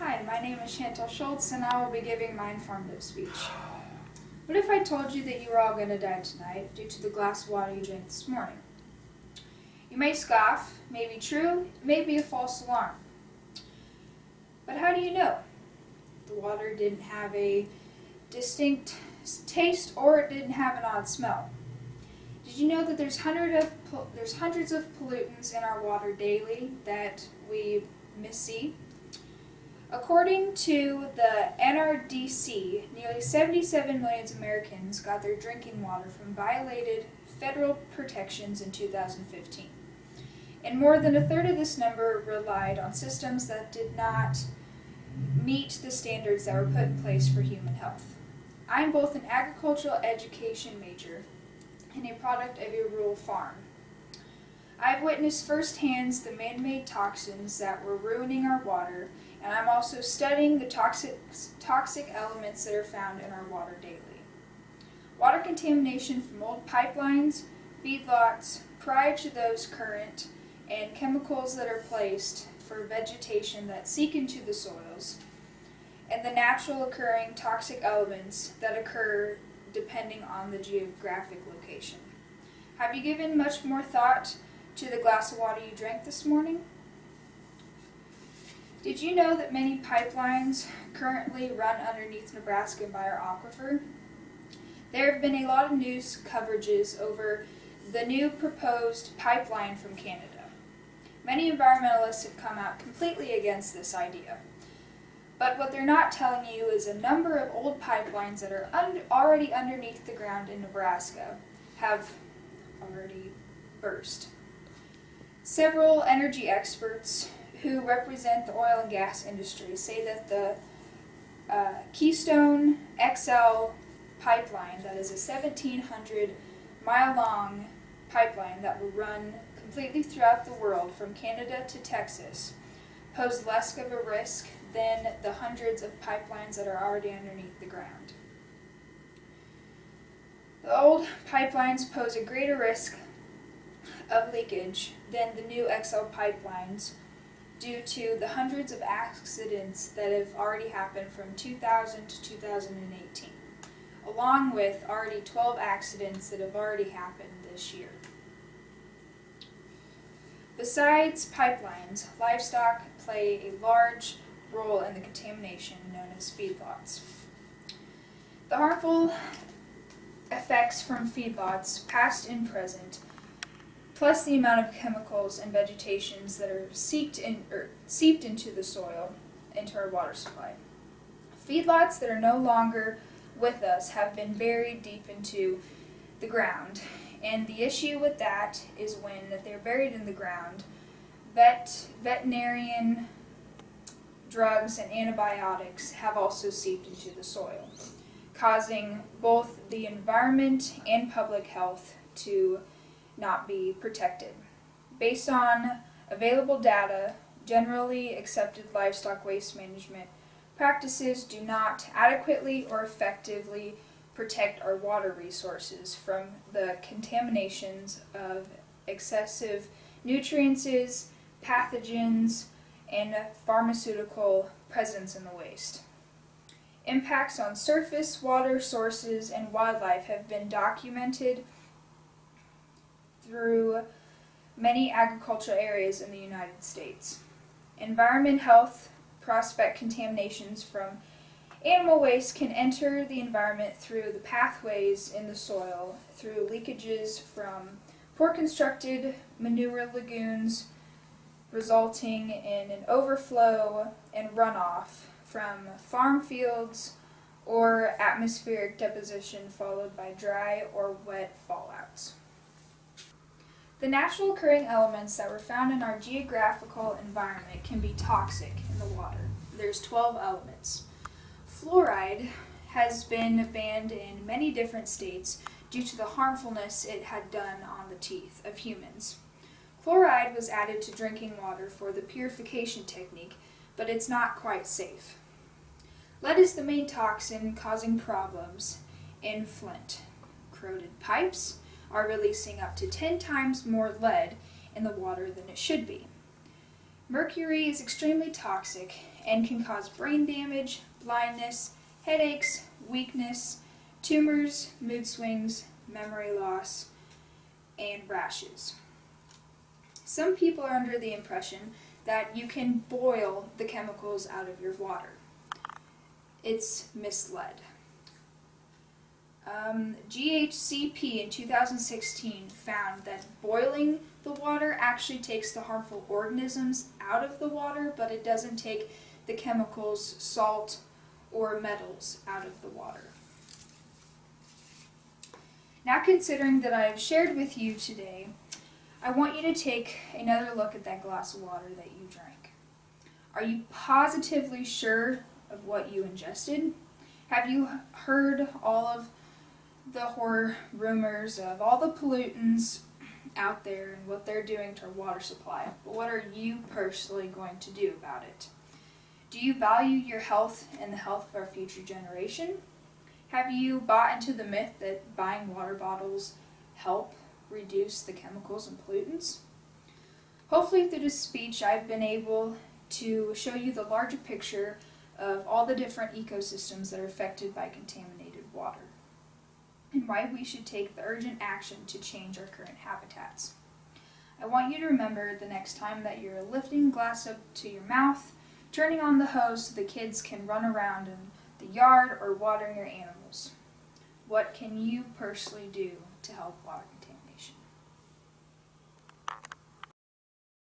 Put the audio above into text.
Hi, my name is Chantelle Schulz, and I will be giving my informative speech. What if I told you that you were all going to die tonight due to the glass of water you drank this morning? You may scoff, it may be true, it may be a false alarm. But how do you know? The water didn't have a distinct taste or it didn't have an odd smell. Did you know that there's hundreds of pollutants in our water daily that we missee? According to the NRDC, nearly 77 million Americans got their drinking water from violated federal protections in 2015. And more than a third of this number relied on systems that did not meet the standards that were put in place for human health. I'm both an agricultural education major and a product of a rural farm. I've witnessed firsthand the man-made toxins that were ruining our water, and I'm also studying the toxic elements that are found in our water daily. Water contamination from old pipelines, feedlots, prior to those current, and chemicals that are placed for vegetation that seep into the soils, and the natural occurring toxic elements that occur depending on the geographic location. Have you given much more thought to the glass of water you drank this morning? Did you know that many pipelines currently run underneath Nebraska by our aquifer? There have been a lot of news coverages over the new proposed pipeline from Canada. Many environmentalists have come out completely against this idea. But what they're not telling you is a number of old pipelines that are already underneath the ground in Nebraska have already burst. Several energy experts who represent the oil and gas industry say that the Keystone XL pipeline, that is a 1,700-mile-long pipeline that will run completely throughout the world from Canada to Texas, pose less of a risk than the hundreds of pipelines that are already underneath the ground. The old pipelines pose a greater risk of leakage than the new XL pipelines due to the hundreds of accidents that have already happened from 2000 to 2018, along with already 12 accidents that have already happened this year. Besides pipelines, livestock play a large role in the contamination known as feedlots. The harmful effects from feedlots, past and present, plus the amount of chemicals and vegetations that are seeped into the soil, into our water supply. Feedlots that are no longer with us have been buried deep into the ground, and the issue with that is when they're buried in the ground, veterinarian drugs and antibiotics have also seeped into the soil, causing both the environment and public health to not be protected. Based on available data, generally accepted livestock waste management practices do not adequately or effectively protect our water resources from the contaminations of excessive nutrients, pathogens, and pharmaceutical presence in the waste. Impacts on surface water sources and wildlife have been documented through many agricultural areas in the United States. Environment health prospect contaminations from animal waste can enter the environment through the pathways in the soil, through leakages from poor constructed manure lagoons, resulting in an overflow and runoff from farm fields or atmospheric deposition followed by dry or wet fallouts. The natural occurring elements that were found in our geographical environment can be toxic in the water. There's 12 elements. Fluoride has been banned in many different states due to the harmfulness it had done on the teeth of humans. Chloride was added to drinking water for the purification technique, but it's not quite safe. Lead is the main toxin causing problems in Flint. Corroded pipes are releasing up to 10 times more lead in the water than it should be. Mercury is extremely toxic and can cause brain damage, blindness, headaches, weakness, tumors, mood swings, memory loss, and rashes. Some people are under the impression that you can boil the chemicals out of your water. It's misled. GHCP in 2016 found that boiling the water actually takes the harmful organisms out of the water, but it doesn't take the chemicals, salt, or metals out of the water. Now, considering that I have shared with you today, I want you to take another look at that glass of water that you drank. Are you positively sure of what you ingested? Have you heard all of the horror rumors of all the pollutants out there and what they're doing to our water supply? But what are you personally going to do about it? Do you value your health and the health of our future generation? Have you bought into the myth that buying water bottles help reduce the chemicals and pollutants? Hopefully through this speech I've been able to show you the larger picture of all the different ecosystems that are affected by contaminated water, and why we should take the urgent action to change our current habitats. I want you to remember the next time that you're lifting a glass up to your mouth, turning on the hose so the kids can run around in the yard, or watering your animals. What can you personally do to help water contamination?